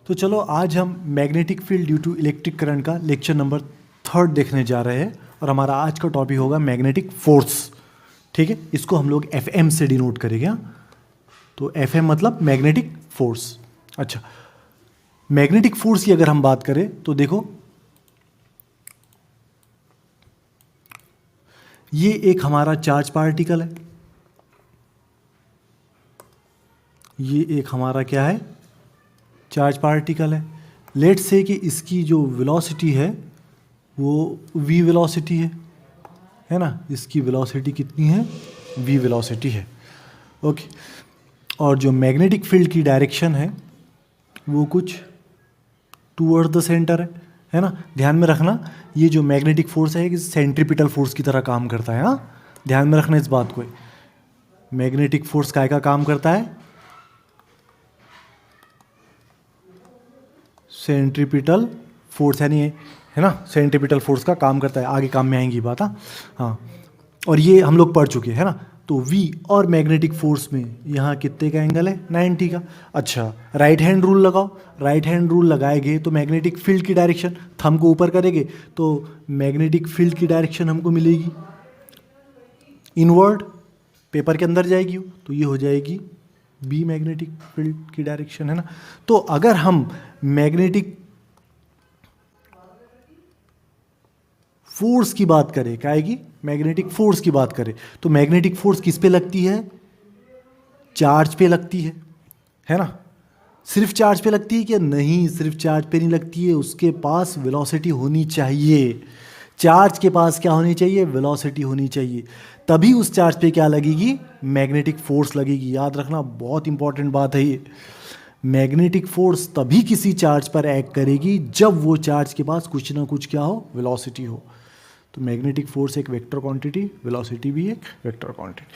तो चलो आज हम magnetic field due to electric current का लेक्चर नंबर 3 देखने जा रहे हैं और हमारा आज का टॉपिक होगा मैग्नेटिक फोर्स। ठीक है, इसको हम लोग एफएम से डिनोट करेंगे। तो एफएम मतलब मैग्नेटिक फोर्स। अच्छा, मैग्नेटिक फोर्स की अगर हम बात करें तो देखो, ये एक हमारा चार्ज पार्टिकल है, ये एक हमारा क्या है, चार्ज पार्टिकल है। लेट्स से कि इसकी जो वेलोसिटी है वो v वेलोसिटी है ना, इसकी वेलोसिटी कितनी है, v वेलोसिटी है। ओके, और जो मैग्नेटिक फील्ड की डायरेक्शन है वो कुछ टूवर्ड द सेंटर है ना। ध्यान में रखना, ये जो मैग्नेटिक फोर्स है कि सेंट्रीपिटल फोर्स की तरह काम करता है। हाँ, ध्यान में रखना इस बात को। मैग्नेटिक फोर्स काय का काम करता है, सेंट्रीपिटल फोर्स है ना, सेंट्रीपिटल फोर्स का काम करता है। आगे काम में आएंगी बात। हाँ, और ये हम लोग पढ़ चुके हैं ना। तो V और मैग्नेटिक फोर्स में यहाँ कितने का एंगल है, 90 का। अच्छा, राइट हैंड रूल लगाओ। राइट हैंड रूल लगाएंगे तो मैग्नेटिक फील्ड की डायरेक्शन, थंब को ऊपर करेंगे तो मैग्नेटिक फील्ड की डायरेक्शन हमको मिलेगी इनवर्ड, पेपर के अंदर जाएगी, तो ये हो जाएगी B मैग्नेटिक फील्ड की डायरेक्शन, है ना। तो अगर हम मैग्नेटिक फोर्स की बात करें, क्या आएगी, मैग्नेटिक फोर्स की बात करें तो मैग्नेटिक फोर्स किस पे लगती है, चार्ज पे लगती है ना। सिर्फ चार्ज पे लगती है क्या, नहीं, सिर्फ चार्ज पे नहीं लगती है, उसके पास वेलोसिटी होनी चाहिए। चार्ज के पास क्या होनी चाहिए, वेलोसिटी होनी चाहिए, तभी उस चार्ज पे क्या लगेगी, मैग्नेटिक फोर्स लगेगी। याद रखना, बहुत इंपॉर्टेंट बात है ये। मैग्नेटिक फोर्स तभी किसी चार्ज पर एक्ट करेगी जब वो चार्ज के पास कुछ ना कुछ क्या हो, वेलोसिटी हो। तो मैग्नेटिक फोर्स एक वेक्टर क्वांटिटी, वेलोसिटी भी एक वेक्टर क्वांटिटी।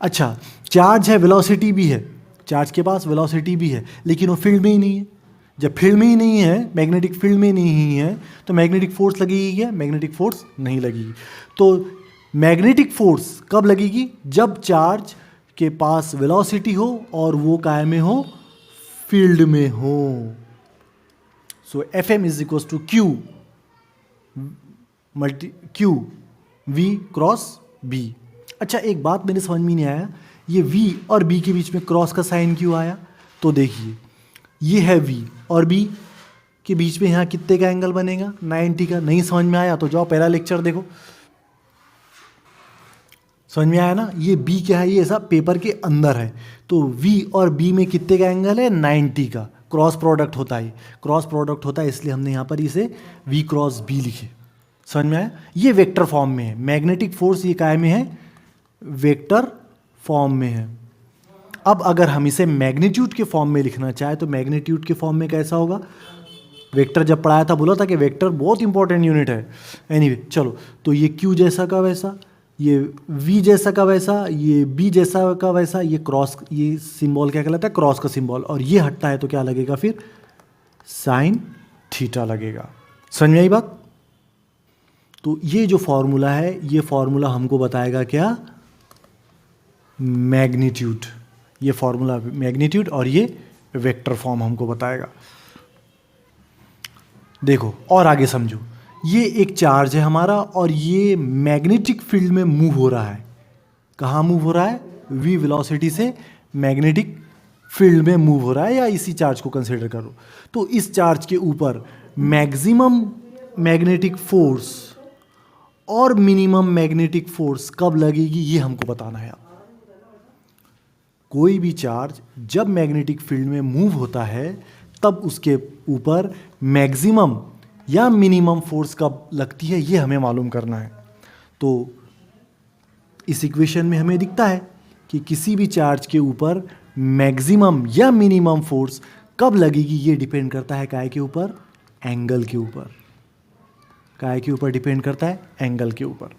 अच्छा, चार्ज है, वेलोसिटी भी है, चार्ज के पास वेलोसिटी भी है, लेकिन वो फील्ड में ही नहीं है। जब फील्ड में ही नहीं है, मैग्नेटिक फील्ड में नहीं है, तो मैग्नेटिक फोर्स लगेगी क्या, मैग्नेटिक फोर्स नहीं लगेगी। तो मैग्नेटिक फोर्स कब लगेगी, जब चार्ज के पास वेलोसिटी हो और वो काय में हो, फील्ड में हो। So Fm is equal to Q V cross B। अच्छा, एक बात मेरे समझ में नहीं आया, ये V और B के बीच में क्रॉस का साइन क्यों आया। तो देखिए, ये है V और B के बीच में यहाँ कितने का एंगल बनेगा, 90 का। नहीं समझ में आया तो जाओ पहला लेक्चर देखो, समझ में आया ना। ये B क्या है, ये ऐसा पेपर के अंदर है, तो V और B में कितने का एंगल है, 90 का। क्रॉस प्रोडक्ट होता है, क्रॉस प्रोडक्ट होता है, इसलिए हमने यहाँ पर इसे V क्रॉस B लिखे। समझ में आया, ये वेक्टर फॉर्म में है। मैग्नेटिक फोर्स ये काय में है, वेक्टर फॉर्म में है। अब अगर हम इसे मैग्नीट्यूड के फॉर्म में लिखना चाहे तो मैग्नीट्यूड के फॉर्म में कैसा होगा, वेक्टर जब पढ़ाया था बोला था कि वेक्टर बहुत इंपॉर्टेंट यूनिट है। एनीवे, चलो, तो ये Q जैसा का वैसा, ये V जैसा का वैसा, ये B जैसा का वैसा, ये क्रॉस, ये सिंबल क्या कहलाता है, क्रॉस का सिंबल, और ये हटता है तो क्या लगेगा फिर, साइन थीटा लगेगा। समझ में आई बात। तो ये जो फॉर्मूला है, ये फॉर्मूला हमको बताएगा क्या, मैग्नीट्यूड। ये फॉर्मूला मैग्नीट्यूड और ये वेक्टर फॉर्म हमको बताएगा। देखो और आगे समझो, ये एक चार्ज है हमारा और ये मैग्नेटिक फील्ड में मूव हो रहा है। कहाँ मूव हो रहा है, v वेलोसिटी से मैग्नेटिक फील्ड में मूव हो रहा है, या इसी चार्ज को कंसिडर करो। तो इस चार्ज के ऊपर मैक्सिमम मैग्नेटिक फोर्स और मिनिमम मैग्नेटिक फोर्स कब लगेगी, ये हमको बताना है। कोई भी चार्ज जब मैग्नेटिक फील्ड में मूव होता है तब उसके ऊपर मैक्सिमम या मिनिमम फोर्स कब लगती है, ये हमें मालूम करना है। तो इस इक्वेशन में हमें दिखता है कि किसी भी चार्ज के ऊपर मैक्सिमम या मिनिमम फोर्स कब लगेगी, ये डिपेंड करता है काय के ऊपर, एंगल के ऊपर। काय के ऊपर डिपेंड करता है, एंगल के ऊपर।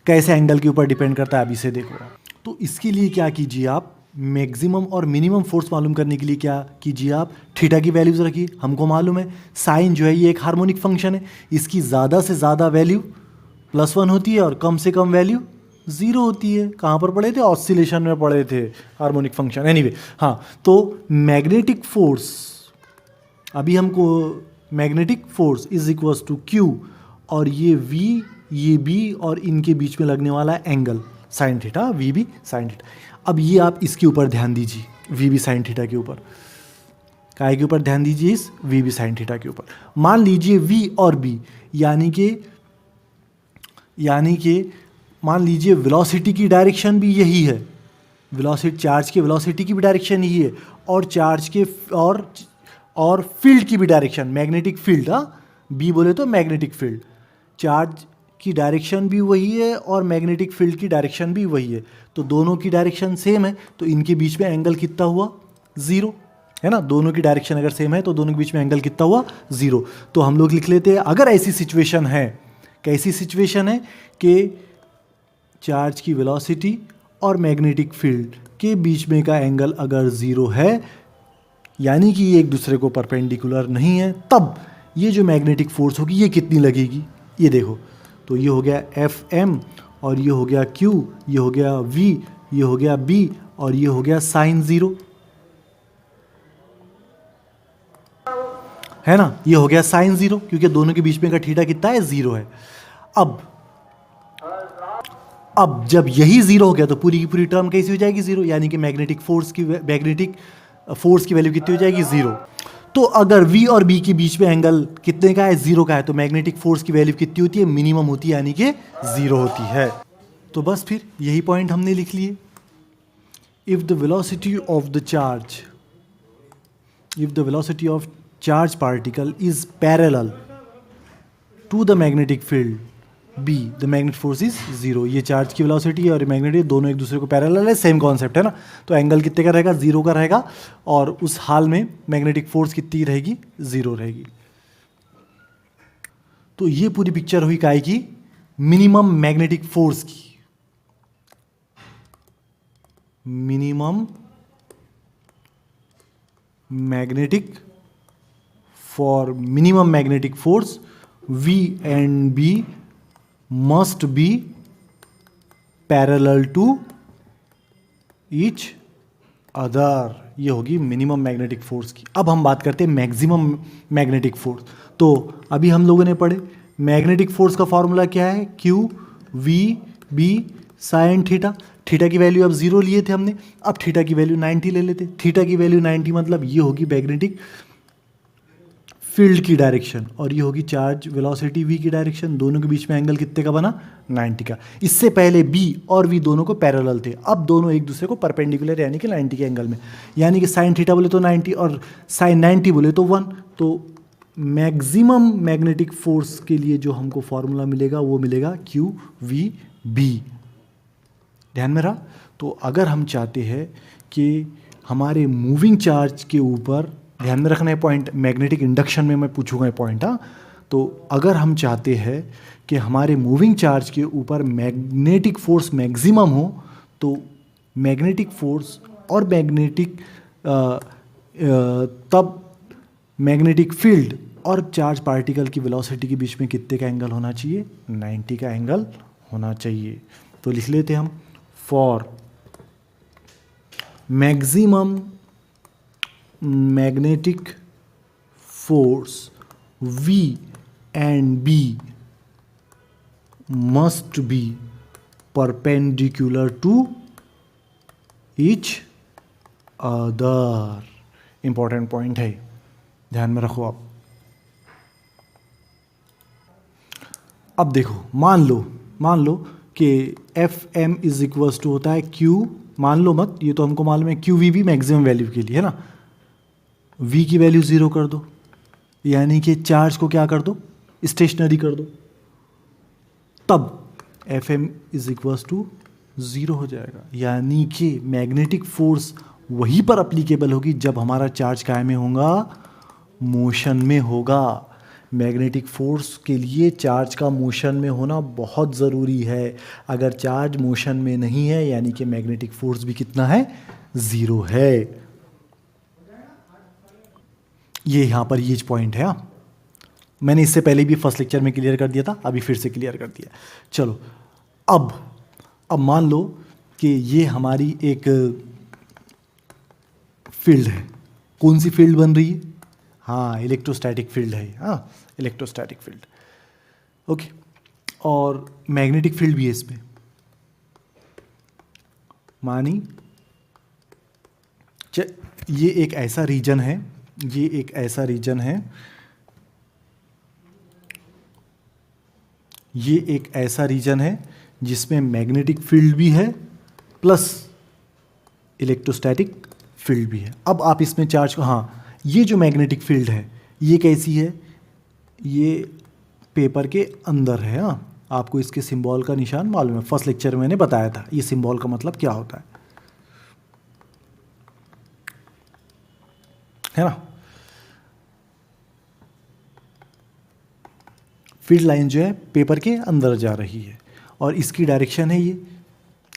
कैसे एंगल के ऊपर डिपेंड करता है, अभी से देखो। तो इसके लिए क्या कीजिए आप, मैक्सिमम और मिनिमम फोर्स मालूम करने के लिए क्या कीजिए आप, थीटा की वैल्यूज रखिए। हमको मालूम है साइन जो है ये एक हार्मोनिक फंक्शन है, इसकी ज़्यादा से ज़्यादा वैल्यू +1 होती है और कम से कम वैल्यू 0 होती है। कहाँ पर पढ़े थे, ऑसिलेशन में पढ़े थे, हार्मोनिक फंक्शन। एनीवे, हाँ, तो मैग्नेटिक फोर्स अभी हमको magnetic force is equals to q, और ये वी, ये बी, और इनके बीच में लगने वाला angle sine theta, v B sine theta. अब ये आप इसके ऊपर ध्यान दीजिए, वी बी साइन थीटा के ऊपर, काय के ऊपर ध्यान दीजिए, इस वी बी साइन थीटा के ऊपर। मान लीजिए वी और बी यानी कि मान लीजिए वेलोसिटी की डायरेक्शन भी यही है, वेलोसिटी, चार्ज के वेलोसिटी की भी डायरेक्शन यही है, और चार्ज के और फील्ड की भी डायरेक्शन, मैग्नेटिक फील्ड, बी बोले तो मैग्नेटिक फील्ड, चार्ज की डायरेक्शन भी वही है और मैग्नेटिक फील्ड की डायरेक्शन भी वही है, तो दोनों की डायरेक्शन सेम है, तो इनके बीच में एंगल कितना हुआ, ज़ीरो, है ना। दोनों की डायरेक्शन अगर सेम है तो दोनों के बीच में एंगल कितना हुआ, ज़ीरो। तो हम लोग लिख लेते हैं, अगर ऐसी सिचुएशन है, कैसी सिचुएशन है कि चार्ज की वेलोसिटी और मैग्नेटिक फील्ड के बीच में का एंगल अगर ज़ीरो है, यानी कि ये एक दूसरे को परपेंडिकुलर नहीं है, तब ये जो मैग्नेटिक फोर्स होगी ये कितनी लगेगी, ये देखो। तो ये हो गया एफ एम, और ये हो गया क्यू, ये हो गया वी, ये हो गया बी, और ये हो गया साइन ज़ीरो, है ना। ये हो गया साइन ज़ीरो, क्योंकि दोनों के बीच में का थीटा कितना है, ज़ीरो है। अब जब यही ज़ीरो हो गया तो पूरी की पूरी टर्म कैसी हो जाएगी, ज़ीरो, यानी कि मैग्नेटिक फोर्स की वैल्यू कितनी हो जाएगी, ज़ीरो। तो अगर V और B के बीच में एंगल कितने का है, ज़ीरो का है, तो मैग्नेटिक फोर्स की वैल्यू कितनी होती है, मिनिमम होती है, यानी कि ज़ीरो होती है। तो बस फिर यही पॉइंट हमने लिख लिए। If the velocity of charge particle is parallel to the magnetic field B, the magnetic force is zero. ये चार्ज की वेलोसिटी और मैग्नेटिक दोनों एक दूसरे को पैरेलल है, सेम कॉन्सेप्ट है ना। तो एंगल कितने का रहेगा, ज़ीरो का रहेगा, और उस हाल में मैग्नेटिक फोर्स कितनी रहेगी, ज़ीरो रहेगी। तो ये पूरी पिक्चर हुई काय की, मिनिमम मैग्नेटिक फोर्स की। Minimum magnetic force V and B must be parallel to each other। ये होगी मिनिमम मैग्नेटिक फोर्स की। अब हम बात करते हैं मैक्सिमम मैग्नेटिक फोर्स। तो अभी हम लोगों ने पढ़े मैग्नेटिक फोर्स का फॉर्मूला क्या है, Q V B sine theta. Theta की वैल्यू अब ज़ीरो लिए थे हमने, अब थीटा की वैल्यू 90 ले लेते। थीटा की वैल्यू 90 मतलब ये होगी मैग्नेटिक फील्ड की डायरेक्शन, और ये होगी चार्ज वेलोसिटी V की डायरेक्शन। दोनों के बीच में एंगल कितने का बना, 90 का। इससे पहले B और V दोनों को पैरेलल थे, अब दोनों एक दूसरे को परपेंडिकुलर यानी कि 90 के एंगल में, यानी कि साइन थीटा बोले तो 90 और साइन 90 बोले तो 1। तो मैक्सिमम मैग्नेटिक फोर्स के लिए जो हमको फॉर्मूला मिलेगा वो मिलेगा QVB। ध्यान में रहा। तो अगर हम चाहते हैं कि हमारे मूविंग चार्ज के ऊपर, ध्यान में रखना है पॉइंट, मैग्नेटिक इंडक्शन में मैं पूछूंगा ये पॉइंट, हाँ। तो अगर हम चाहते हैं कि हमारे मूविंग चार्ज के ऊपर मैग्नेटिक फोर्स मैक्सिमम हो, तो मैग्नेटिक फोर्स और तब मैग्नेटिक फील्ड और चार्ज पार्टिकल की वेलोसिटी के बीच में कितने का एंगल होना चाहिए, 90 का एंगल होना चाहिए। तो लिख लेते हम, for maximum magnetic force V and B must be perpendicular to each other। Important point है, ध्यान में रखो आप। अब देखो, मान लो कि F M is equals to होता है Q, मान लो मत, ये तो हमको मालूम है, QVB मैक्सिमम वैल्यू के लिए है ना। V की वैल्यू ज़ीरो कर दो, यानी कि चार्ज को क्या कर दो, स्टेशनरी कर दो, तब F M is equals to zero हो जाएगा। यानी कि मैग्नेटिक फोर्स वहीं पर अप्लीकेबल होगी जब हमारा चार्ज काय में होगा, मोशन में होगा। मैग्नेटिक फोर्स के लिए चार्ज का मोशन में होना बहुत ज़रूरी है। अगर चार्ज मोशन में नहीं है यानी कि मैग्नेटिक फोर्स भी कितना है, ज़ीरो है। ये यहाँ पर ये पॉइंट है। मैंने इससे पहले भी फर्स्ट लेक्चर में क्लियर कर दिया था, अभी फिर से क्लियर कर दिया। चलो, अब मान लो कि ये हमारी एक फील्ड है। कौन सी फील्ड बन रही है, हाँ, इलेक्ट्रोस्टैटिक फील्ड है, हाँ इलेक्ट्रोस्टैटिक फील्ड। ओके, और मैग्नेटिक फील्ड भी है इसमें, मानी ये एक ऐसा रीजन है, ये एक ऐसा रीजन है, ये एक ऐसा रीजन है जिसमें मैग्नेटिक फील्ड भी है प्लस इलेक्ट्रोस्टैटिक फील्ड भी है। अब आप इसमें चार्ज, हाँ ये जो मैग्नेटिक फील्ड है ये कैसी है, ये पेपर के अंदर है। हाँ, आपको इसके सिंबल का निशान मालूम है, फर्स्ट लेक्चर में मैंने बताया था ये सिंबल का मतलब क्या होता है ना। फील्ड लाइन जो है पेपर के अंदर जा रही है और इसकी डायरेक्शन है ये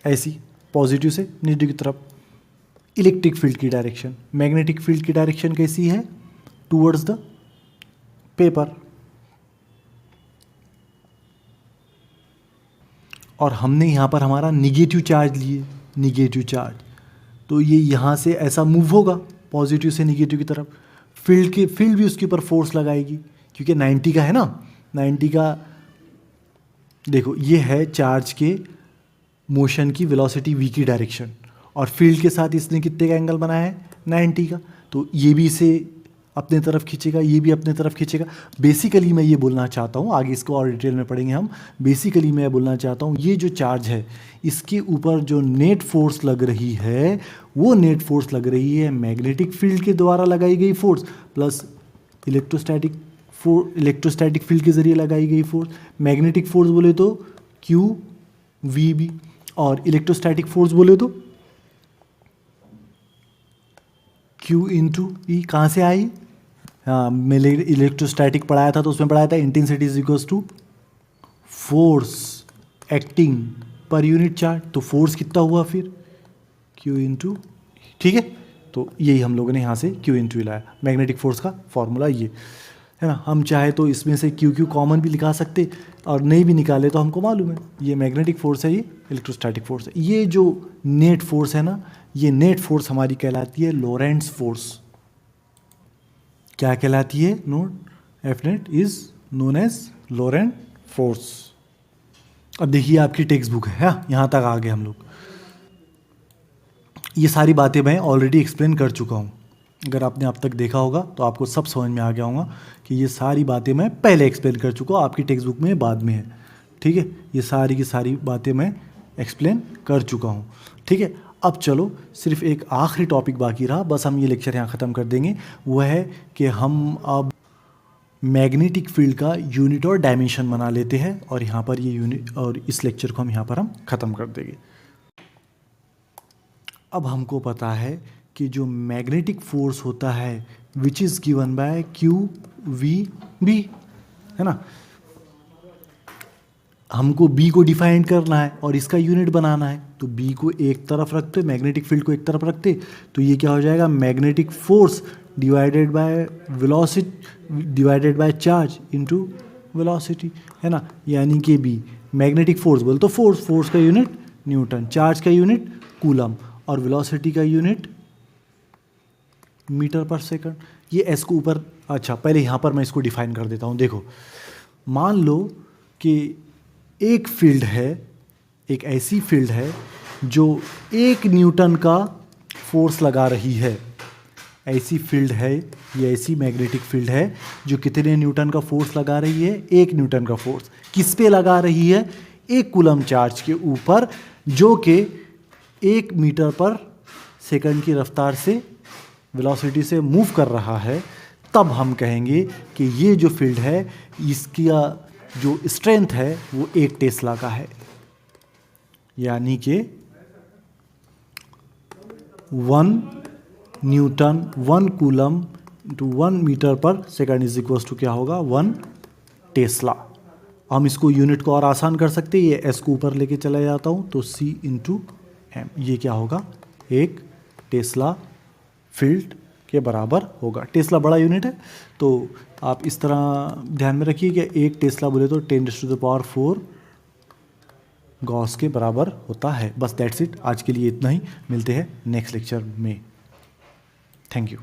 ऐसी, पॉजिटिव से नेगेटिव की तरफ। इलेक्ट्रिक फील्ड की डायरेक्शन, मैग्नेटिक फील्ड की डायरेक्शन कैसी है, टूवर्ड्स द पेपर। और हमने यहाँ पर हमारा निगेटिव चार्ज लिए, निगेटिव चार्ज, तो ये यहाँ से ऐसा मूव होगा पॉजिटिव से निगेटिव की तरफ। फील्ड भी उसके ऊपर फोर्स लगाएगी क्योंकि 90 का है ना, 90 का। देखो ये है चार्ज के मोशन की वेलोसिटी v की डायरेक्शन, और फील्ड के साथ इसने कितने का एंगल बनाया है, 90 का। तो ये भी इसे अपने तरफ खींचेगा, ये भी अपने तरफ खींचेगा। बेसिकली मैं ये बोलना चाहता हूँ, आगे इसको और डिटेल में पढ़ेंगे हम। बेसिकली मैं बोलना चाहता हूँ ये जो चार्ज है इसके ऊपर जो नेट फोर्स लग रही है वो नेट फोर्स लग रही है मैग्नेटिक फील्ड के द्वारा लगाई गई फोर्स प्लस इलेक्ट्रोस्टैटिक फील्ड के जरिए लगाई गई फोर्स। मैग्नेटिक फोर्स बोले तो क्यू वी बी, और इलेक्ट्रोस्टैटिक फोर्स बोले तो क्यू इंटू ई। कहाँ से आई, हाँ मैंने इलेक्ट्रोस्टैटिक पढ़ाया था तो उसमें पढ़ाया था intensity is equals to force acting per unit charge. तो फोर्स कितना हुआ फिर, क्यू इंटू, ठीक है। तो यही हम लोगों ने यहाँ से क्यू इंटू लाया, मैग्नेटिक फोर्स का फॉर्मूला ये है ना। हम चाहे तो इसमें से क्यू क्यू कॉमन भी लिखा सकते, और नहीं भी निकाले तो हमको मालूम है ये मैग्नेटिक फोर्स है, ये इलेक्ट्रोस्टैटिक फोर्स है। ये जो नेट फोर्स है ना, ये नेट फोर्स हमारी कहलाती है लोरेंट्स फोर्स। क्या कहलाती है, note F net is known as Lorentz force. अब देखिए आपकी टेक्स्ट बुक है, यहाँ तक आ गए हम लोग। ये सारी बातें मैं ऑलरेडी एक्सप्लेन कर चुका हूँ, अगर आपने अब तक देखा होगा तो आपको सब समझ में आ गया होगा कि ये सारी बातें मैं पहले एक्सप्लेन कर चुका हूँ, आपकी टेक्स्ट बुक में बाद में है, ठीक है। ये सारी की सारी बातें मैं एक्सप्लेन कर चुका हूँ, ठीक है। अब चलो सिर्फ एक आखिरी टॉपिक बाकी रहा, बस हम ये लेक्चर यहाँ ख़त्म कर देंगे। वो है कि हम अब मैग्नेटिक फील्ड का यूनिट और डायमेंशन बना लेते हैं, और यहाँ पर ये यूनिट और इस लेक्चर को हम यहाँ पर ख़त्म कर देंगे। अब हमको पता है कि जो मैग्नेटिक फोर्स होता है which is given by q v B, है ना। हमको B को डिफाइन करना है और इसका यूनिट बनाना है, तो B को एक तरफ रखते, मैग्नेटिक फील्ड को एक तरफ रखते, तो ये क्या हो जाएगा, magnetic force divided by velocity divided by charge into velocity, है ना। यानी कि B मैग्नेटिक फोर्स बोल तो फोर्स का यूनिट न्यूटन, चार्ज का यूनिट कूलम, और वेलोसिटी का यूनिट मीटर पर सेकंड। ये एस को ऊपर, अच्छा पहले यहाँ पर मैं इसको डिफाइन कर देता हूँ। देखो मान लो कि एक फील्ड है, एक ऐसी फील्ड है जो 1 न्यूटन का फोर्स लगा रही है। ऐसी फील्ड है, ये ऐसी मैग्नेटिक फील्ड है जो कितने न्यूटन का फोर्स लगा रही है, 1 न्यूटन का फोर्स। किस पे लगा रही है, 1 कूलम चार्ज के ऊपर, जो कि 1 मीटर पर सेकंड की रफ्तार से वेलोसिटी से मूव कर रहा है। तब हम कहेंगे कि ये जो फील्ड है इसकी जो स्ट्रेंथ है वो 1 टेस्ला का है, यानी कि 1 न्यूटन 1 कूलम टू 1 मीटर पर सेकंड इज इक्वल टू क्या होगा, 1 टेस्ला। हम इसको यूनिट को और आसान कर सकते हैं, ये एस को ऊपर लेके चला जाता हूँ तो C इंटू एम, ये क्या होगा, 1 टेस्ला फील्ड के बराबर होगा। टेस्ला बड़ा यूनिट है, तो आप इस तरह ध्यान में रखिए कि 1 टेस्ला बोले तो 10⁴ गॉस के बराबर होता है। बस दैट्स इट, आज के लिए इतना ही। मिलते हैं नेक्स्ट लेक्चर में। Thank you.